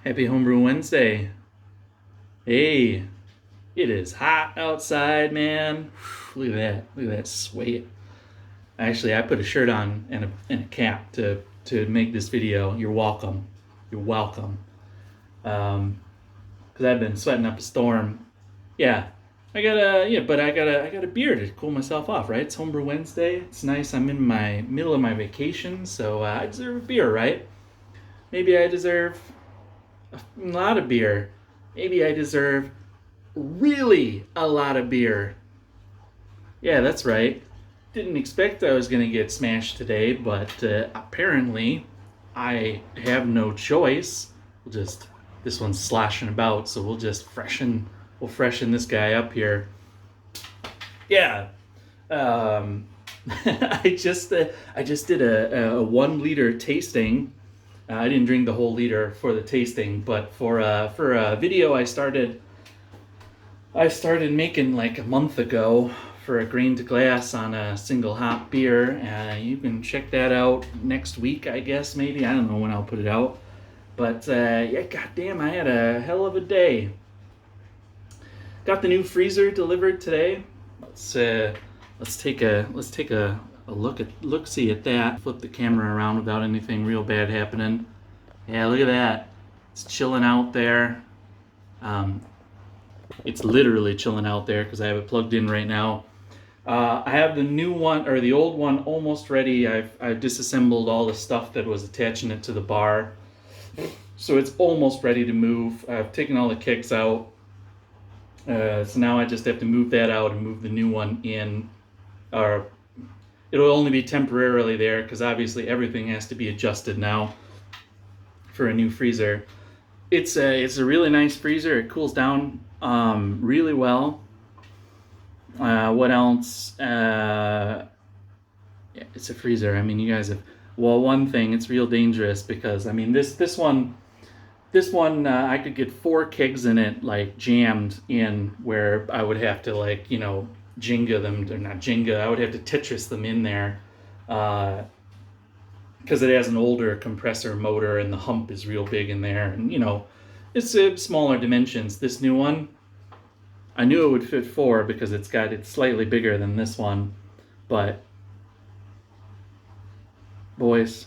Happy Homebrew Wednesday. Hey, it is hot outside, man. Look at that. Look at that sweat. Actually, I put a shirt on and a cap to make this video. You're welcome. You're welcome. Because I've been sweating up a storm. Yeah, but I got a beer to cool myself off, right? It's Homebrew Wednesday. It's nice. I'm in my middle of my vacation, so I deserve a beer, right? Maybe I deserve a lot of beer. Maybe I deserve really a lot of beer. Yeah, that's right. Didn't expect I was going to get smashed today, but apparently I have no choice. This one's sloshing about, so we'll freshen this guy up here. Yeah. I just did a 1 liter tasting. I didn't drink the whole liter for the tasting, but for a video I started making like a month ago for a grain to glass on a single hop beer. You can check that out next week, I guess, maybe. I don't know when I'll put it out. But yeah, goddamn, I had a hell of a day. Got the new freezer delivered today. Let's take a look see at that. Flip the camera around without anything real bad happening. Yeah, look at that. It's chilling out there. It's literally chilling out there because I have it plugged in right now. I have the new one, or the old one, almost ready. I've disassembled all the stuff that was attaching it to the bar, so it's almost ready to move. I've taken all the kegs out, so now I just have to move that out and move the new one in. Or it'll only be temporarily there because obviously everything has to be adjusted now for a new freezer. It's a really nice freezer. It cools down really well. What else? Yeah, it's a freezer. I mean, you guys have. Well, one thing, it's real dangerous because I mean this one I could get 4 kegs in it, like jammed in, where I would have to, like, you know, Jenga them, or not Jenga. I would have to Tetris them in there, because it has an older compressor motor and the hump is real big in there, and you know, it's smaller dimensions. This new one, I knew it would fit 4 because it's slightly bigger than this one, but boys,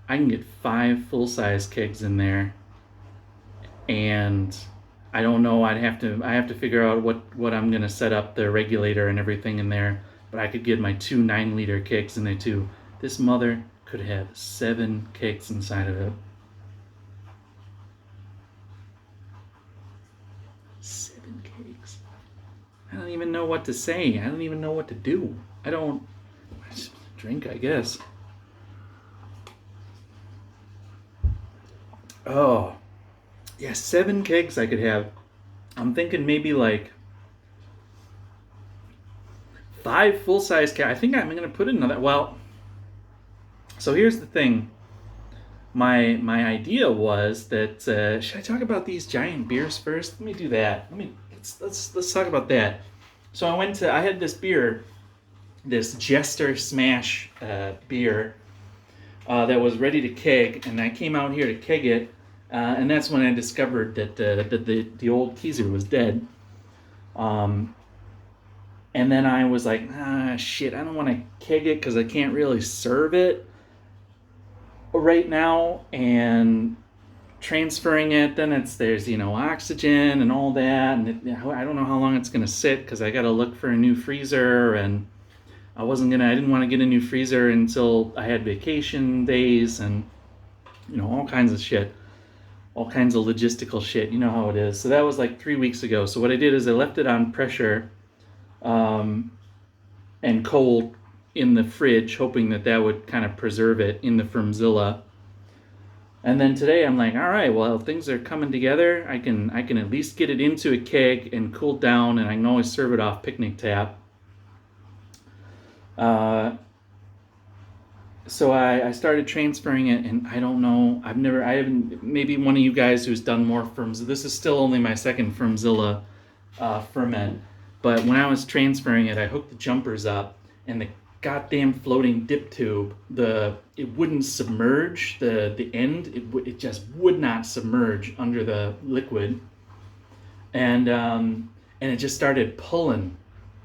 I can get 5 full-size kegs in there, and I don't know. I have to figure out what I'm gonna set up, the regulator and everything in there. But I could get my 2 9-liter kegs in there too. This mother could have 7 kegs inside of it. 7 kegs. I don't even know what to say. I don't even know what to do. I just drink, I guess. Oh, yeah, 7 kegs I could have. I'm thinking maybe like 5 full-size kegs. I think I'm gonna put another. Well, so here's the thing. My idea was that should I talk about these giant beers first? Let me do that. Let's talk about that. So I had this beer, this Jester Smash beer that was ready to keg, and I came out here to keg it, and that's when I discovered that the old Keezer was dead. And then I was like, shit, I don't want to keg it because I can't really serve it right now, and transferring it, then there's oxygen and all that, and I don't know how long it's gonna sit because I gotta look for a new freezer, and I didn't want to get a new freezer until I had vacation days, and all kinds of shit, all kinds of logistical shit. You know how it is. So that was like 3 weeks ago. So what I did is I left it on pressure and cold in the fridge, hoping that would kind of preserve it in the Firmzilla. And then today I'm like, all right, well, things are coming together. I can at least get it into a keg and cool down, and I can always serve it off picnic tap. So I started transferring it, and I don't know. I haven't. Maybe one of you guys who's done more Firmzilla. This is still only my second Firmzilla ferment. But when I was transferring it, I hooked the jumpers up, and goddamn floating dip tube, it wouldn't submerge. The end, it just would not submerge under the liquid, and it just started pulling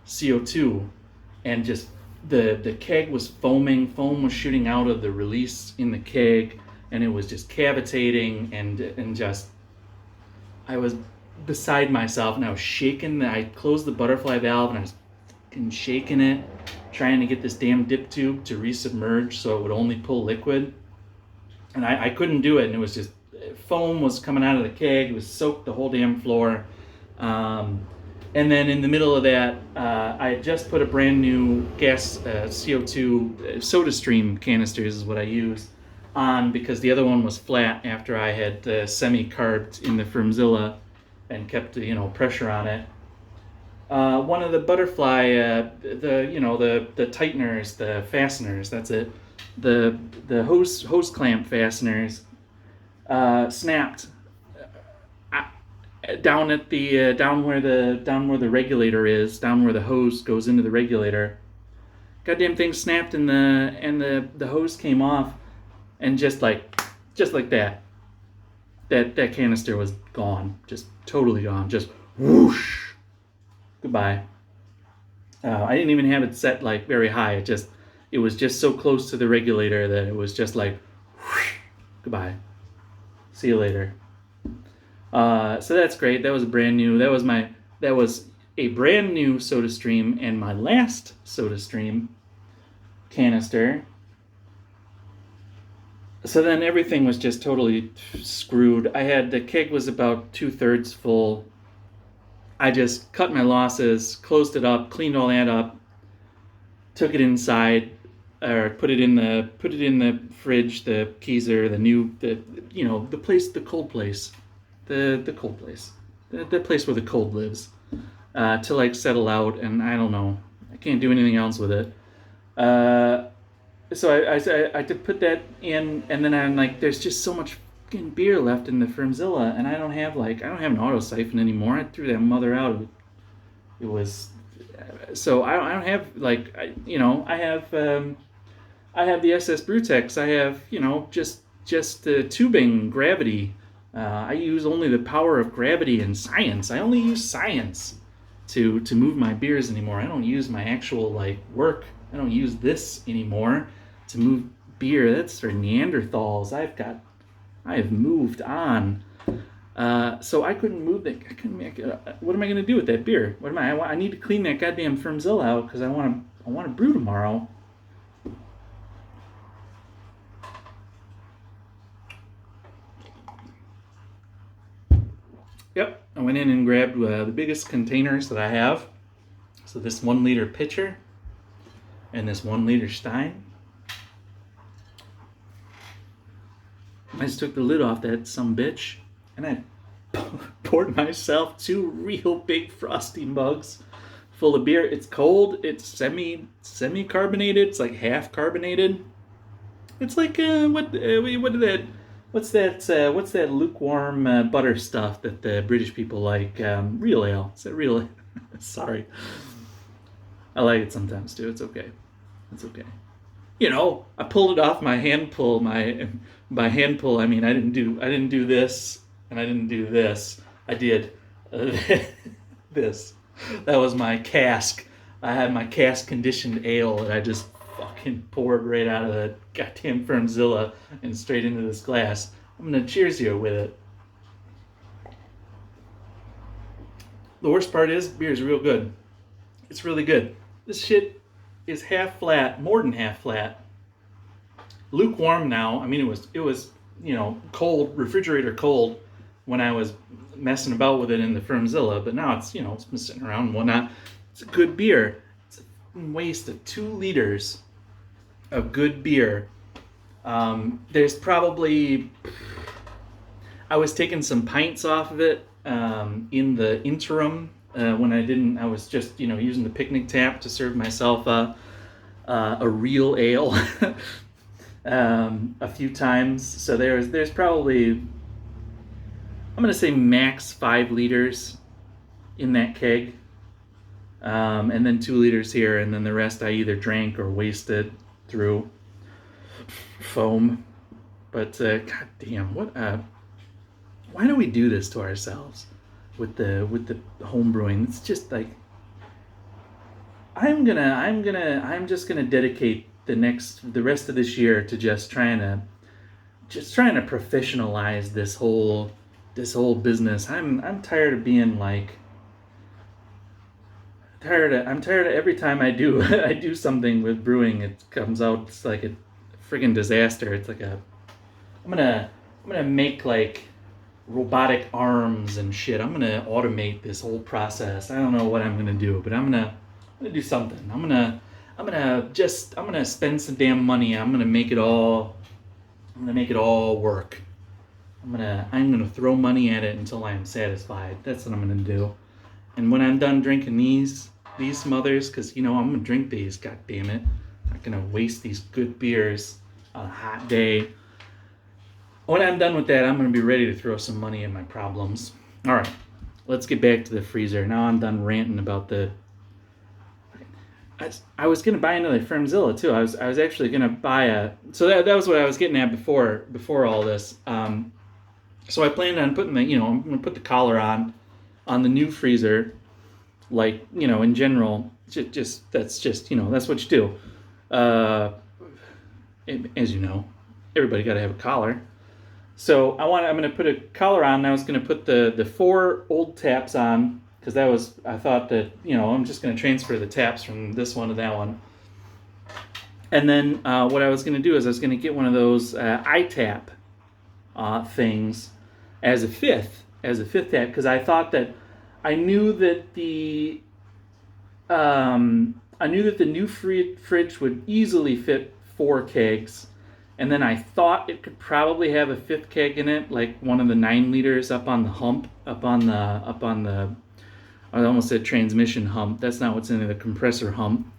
CO2, and just the keg was foaming. Foam was shooting out of the release in the keg, and it was just cavitating, and just I was beside myself, and I was shaking. I closed the butterfly valve, and I was fucking shaking it, trying to get this damn dip tube to resubmerge so it would only pull liquid. And I couldn't do it, and it was just foam was coming out of the keg. It was soaked the whole damn floor. And then in the middle of that, I had just put a brand new gas CO2 soda stream canisters is what I use on, because the other one was flat after I had semi-carbed in the Firmzilla and kept pressure on it. One of the butterfly, the tighteners, the fasteners, that's it, the hose clamp fasteners snapped down at the down where the regulator is, down where the hose goes into the regulator. Goddamn thing snapped, and the hose came off, and just like that canister was gone, just totally gone, just whoosh, goodbye. I didn't even have it set like very high. It was just so close to the regulator that it was just like whoosh, goodbye. See you later. So that's great. That was brand new. That was a brand new SodaStream, and my last SodaStream canister. So then everything was just totally screwed. The keg was about 2/3 full. I just cut my losses, closed it up, cleaned all that up, took it inside, or put it in the fridge, the Keyser, the place, the cold place. The cold place, the place where the cold lives, to like settle out, and I don't know, I can't do anything else with it. So I did put that in, and then I'm like, there's just so much fucking beer left in the Firmzilla, and I don't have an auto siphon anymore. I threw that mother out. It was so I don't have I have the SS Brewtex. I have just the tubing gravity. I use only the power of gravity and science. I only use science to move my beers anymore. I don't use my actual work. I don't use this anymore to move beer. That's for Neanderthals. I have moved on. So I couldn't move that. What am I going to do with that beer? I need to clean that goddamn Firmzilla out because I want to brew tomorrow. Yep, I went in and grabbed the biggest containers that I have. So this 1 liter pitcher and this 1 liter stein. I just took the lid off that sumbitch, and I poured myself 2 real big frosty mugs full of beer. It's cold. It's semi-carbonated. It's like half carbonated. It's like what's that lukewarm butter stuff that the British people like? Real ale. Is that real ale? Sorry. I like it sometimes too. It's okay. It's okay. I pulled it off my hand pull. By hand pull, I mean I didn't do this, and I didn't do this. I did this. That was my cask. I had my cask conditioned ale, and I just fucking poured right out of the goddamn Firmzilla and straight into this glass. I'm gonna cheers you with it. The worst part is beer is real good. It's really good. This shit is half flat, more than half flat. Lukewarm now. I mean, it was cold, refrigerator cold when I was messing about with it in the Firmzilla, but now it's it's been sitting around and whatnot. It's a good beer. It's a waste of 2 liters of good beer. There's probably, I was taking some pints off of it in the interim when I was just using the picnic tap to serve myself a real ale a few times. So there's probably, I'm gonna say max 5 liters in that keg. and then 2 liters here, and then the rest I either drank or wasted through foam. But god damn, why do we do this to ourselves with the home brewing? It's just like I'm just gonna dedicate the rest of this year to just trying to professionalize this whole business. I'm tired of being like I'm tired of every time I do I do something with brewing, it comes out it's like a friggin' disaster. It's like I'm gonna make like robotic arms and shit. I'm gonna automate this whole process. I don't know what I'm gonna do, but I'm gonna do something. I'm gonna spend some damn money. I'm gonna make it all work. I'm gonna throw money at it until I am satisfied. That's what I'm gonna do. And when I'm done drinking these mothers, because I'm gonna drink these. God damn it! I'm not gonna waste these good beers on a hot day. When I'm done with that, I'm gonna be ready to throw some money at my problems. All right, let's get back to the freezer. Now I'm done ranting about the. I was gonna buy another Firmzilla too. I was actually gonna buy a. So that was what I was getting at before all this. So I planned on putting I'm gonna put the collar on the new freezer, like in general. That's what you do. As you know, everybody got to have a collar. So I'm gonna put a collar on. And I was gonna put the 4 old taps on. Because I thought that, I'm just going to transfer the taps from this one to that one. And then what I was going to do is I was going to get one of those iTap things as a fifth tap. Because I thought that I knew that the new fridge would easily fit 4 kegs. And then I thought it could probably have a 5th keg in it, like one of the 9 liters up on the hump, up on the I almost said transmission hump. That's not what's in the compressor hump.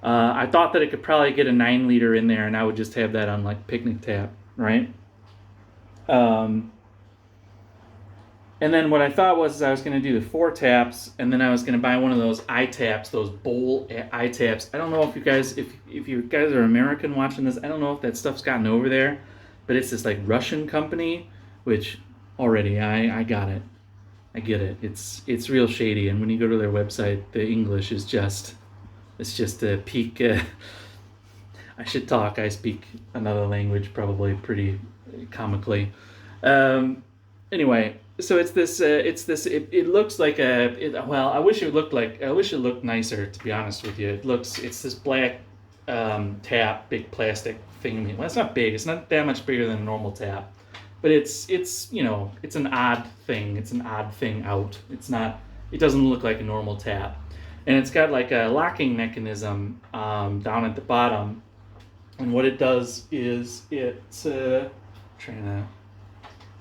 I thought that it could probably get a 9 liter in there, and I would just have that on like picnic tap, right? And then what I thought was I was going to do the 4 taps, and then I was going to buy one of those iTaps, those bowl iTaps. I don't know if you guys, if you guys are American watching this, I don't know if that stuff's gotten over there, but it's this like Russian company, which already I got it. I get it. It's real shady, and when you go to their website, the English is just a peak. I should talk. I speak another language probably pretty comically. Anyway, so it's this. It looks like well, I wish it looked nicer. To be honest with you, it's this black tap, big plastic thing. Well, it's not big. It's not that much bigger than a normal tap. But it's an odd thing. It's an odd thing out. It doesn't look like a normal tap. And it's got like a locking mechanism down at the bottom. And what it does is it's trying to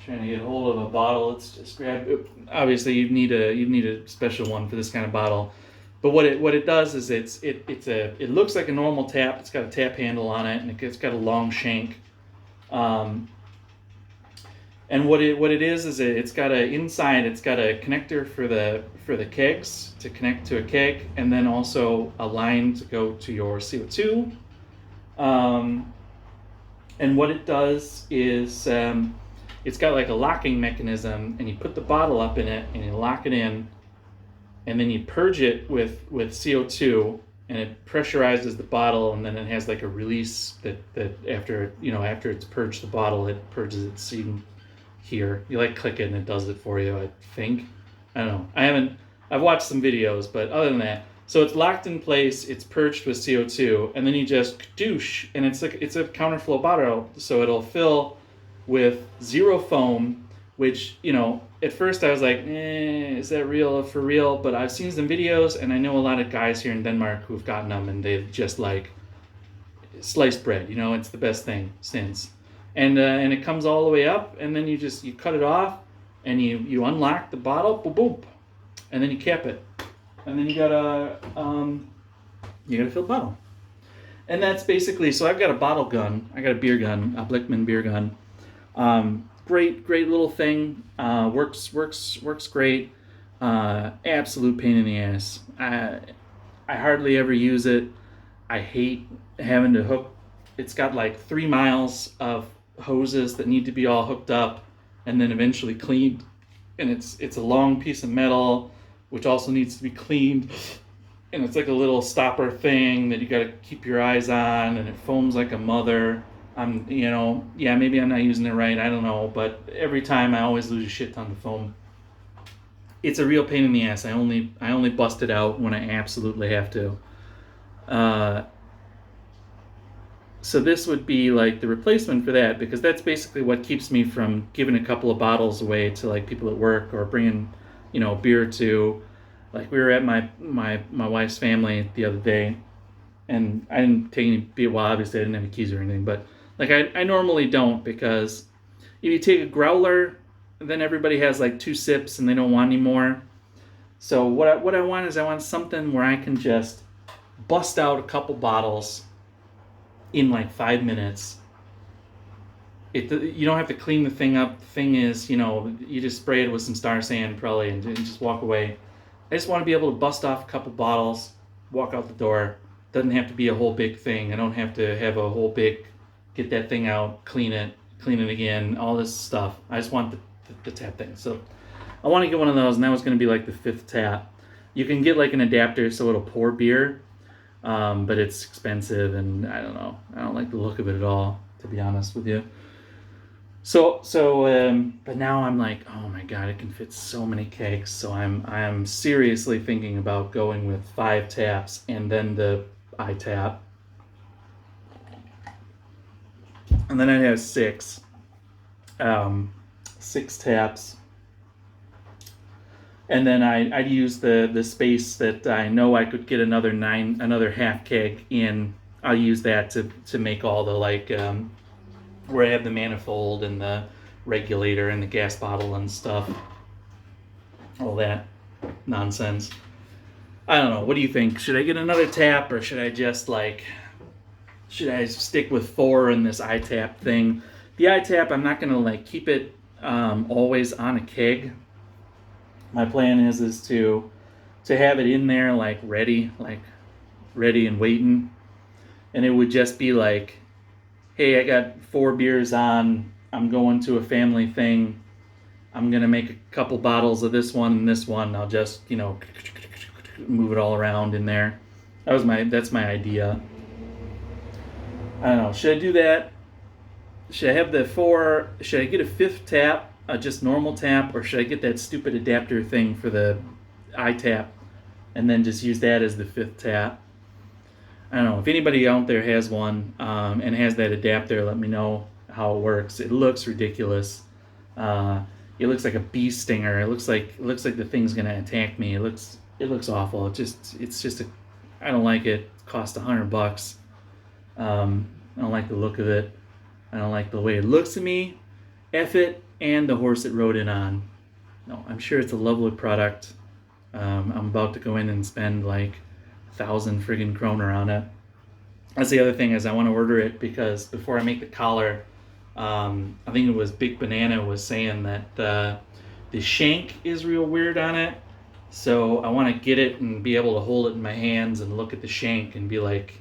get a hold of a bottle. Let's just grab it. Obviously you'd need a special one for this kind of bottle. But what it does is it looks like a normal tap. It's got a tap handle on it, and it's got a long shank. And what it is it's got a connector for the kegs to connect to a keg, and then also a line to go to your CO2. And what it does is it's got like a locking mechanism, and you put the bottle up in it and you lock it in, and then you purge it with CO2, and it pressurizes the bottle, and then it has like a release that after it's purged the bottle, it purges it so you can you like click it and it does it for you, I think. I don't know. I've watched some videos, but other than that, so it's locked in place, it's purged with CO2, and then you just douche, and it's a counterflow bottle, so it'll fill with 0 foam, which, at first I was like, is that for real? But I've seen some videos, and I know a lot of guys here in Denmark who've gotten them, and they've just like sliced bread, it's the best thing since. And it comes all the way up, and then you cut it off, and you unlock the bottle, boom, boom, and then you cap it, and then you gotta fill the bottle, and that's basically. So I've got a bottle gun, I got a beer gun, a Blickman beer gun. Great little thing. Works great. Absolute pain in the ass. I hardly ever use it. I hate having to hook. It's got like 3 miles of hoses that need to be all hooked up and then eventually cleaned. And it's a long piece of metal, which also needs to be cleaned. And it's like a little stopper thing that you got to keep your eyes on, and it foams like a mother. Yeah, maybe I'm not using it right. I don't know, but every time I always lose a shit ton of foam. It's a real pain in the ass. I only bust it out when I absolutely have to. Uh, so this would be like the replacement for that, because that's basically what keeps me from giving a couple of bottles away to like people at work, or bringing, beer to. Like, we were at my wife's family the other day, and I didn't take any beer. Well, obviously I didn't have keys or anything, but like I normally don't, because if you take a growler, then everybody has like 2 sips and they don't want any more. So what I want is, I want something where I can just bust out a couple bottles in like 5 minutes. You don't have to clean the thing up. The thing is, you just spray it with some Star Sand probably, and just walk away. I just want to be able to bust off a couple bottles, walk out the door. Doesn't have to be a whole big thing. I don't have to have a whole big, get that thing out, clean it again, all this stuff. I just want the tap thing. So I want to get one of those, and that was going to be like the 5th tap. You can get like an adapter so it'll pour beer, but it's expensive, and I don't know. I don't like the look of it at all, to be honest with you. But now I'm like, oh my god, it can fit so many kegs. So I'm seriously thinking about going with 5 taps and then the iTap, and then I'd have 6 taps, and then I'd use the space that I know I could get another half keg in. I'll use that to make all the like. Where I have the manifold and the regulator and the gas bottle and stuff. All that nonsense. I don't know. What do you think? Should I get another tap, or should I just should I stick with 4 in this iTap thing? The iTap, I'm not going to keep it always on a keg. My plan is to have it in there ready and waiting. And it would just be like, hey, I got 4 beers on, I'm going to a family thing, I'm going to make a couple bottles of this one and this one, I'll just, move it all around in there. That's my idea. I don't know, should I do that? Should I have should I get a 5th tap, just normal tap, or should I get that stupid adapter thing for the iTap and then just use that as the 5th tap? I don't know. If anybody out there has one and has that adapter, let me know how it works. It looks ridiculous. It looks like a bee stinger. It looks like the thing's gonna attack me. It looks awful. I don't like it. It cost $100. I don't like the look of it. I don't like the way it looks to me. F it and the horse it rode in on. No, I'm sure it's a lovely product. I'm about to go in and spend 1,000 friggin' kroner on it. That's the other thing, is I want to order it because before I make the collar, I think it was Big Banana was saying that the shank is real weird on it. So I want to get it and be able to hold it in my hands and look at the shank and be like,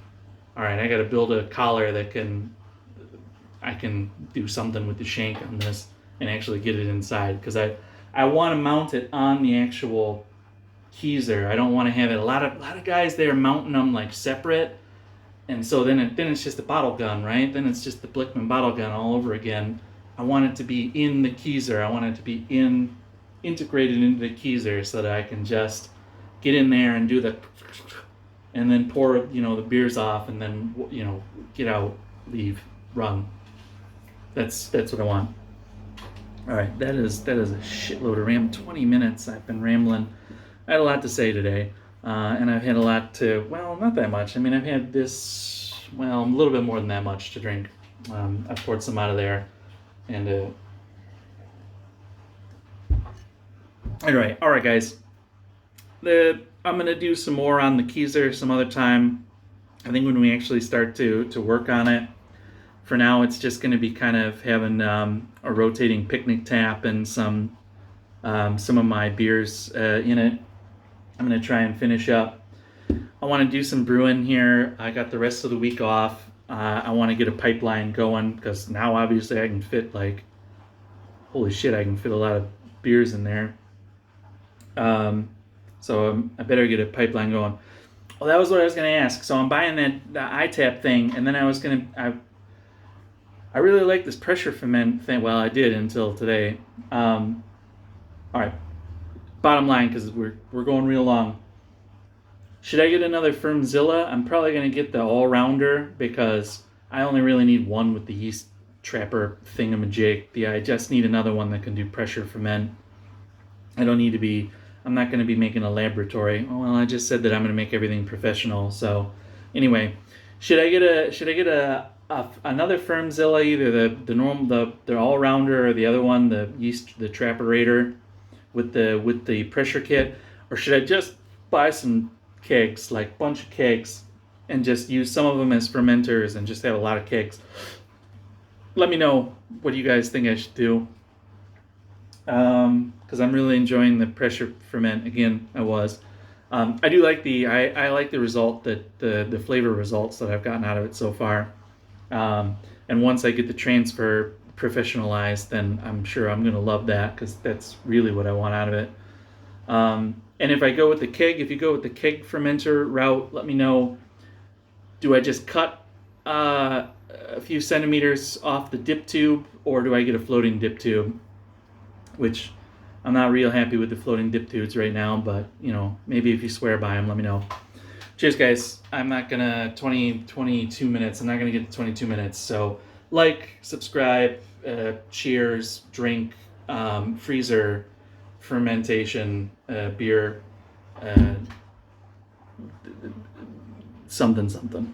all right, I got to build a collar that I can do something with the shank on this and actually get it inside, because I want to mount it on the actual Keyser. I don't want to have it. A lot of guys there mounting them separate, and so then it's just a bottle gun, right? Then it's just the Blickman bottle gun all over again. I want it to be in the Keyser. I want it to be integrated into the Keyser so that I can just get in there and do the, and then pour the beers off, and then get out, leave, run. That's what I want. All right, that is a shitload of 20 minutes I've been rambling. I had a lot to say today, and I've had a lot not that much. I mean, I've had this, a little bit more than that much to drink. I poured some out of there, and all right, guys. I'm gonna do some more on the Keyser some other time. I think when we actually start to work on it. For now, it's just going to be kind of having a rotating picnic tap and some of my beers in it. I'm going to try and finish up I want to do some brewing here. I got the rest of the week off. I want to get a pipeline going because now obviously I can fit like, holy shit, I can fit a lot of beers in there. Um, so I better get a pipeline going. Well, that was what I was going to ask. So I'm buying that the iTap thing, and then I really like this pressure ferment thing. Well, I did until today. All right. Bottom line, because we're going real long. Should I get another Firmzilla? I'm probably going to get the all-rounder because I only really need one with the yeast trapper thingamajig. I just need another one that can do pressure ferment. I don't need to be. I'm not going to be making a laboratory. Oh, well, I just said that I'm going to make everything professional. So, anyway, should I get another Firmzilla, either the all rounder or the other one, the Trapperator with the pressure kit, or should I just buy some kegs, like bunch of kegs, and just use some of them as fermenters and just have a lot of kegs? Let me know what you guys think I should do. Because I'm really enjoying the pressure ferment. Again, I do like I like the result that the flavor results that I've gotten out of it so far. And once I get the transfer professionalized, then I'm sure I'm gonna love that because that's really what I want out of it. And if you go with the keg fermenter route, let me know. Do I just cut a few centimeters off the dip tube, or do I get a floating dip tube? Which I'm not real happy with the floating dip tubes right now, but maybe if you swear by them, let me know. Cheers, guys. I'm not gonna 22 minutes. I'm not gonna get to 22 minutes. So subscribe, cheers, drink, freezer, fermentation, beer, something.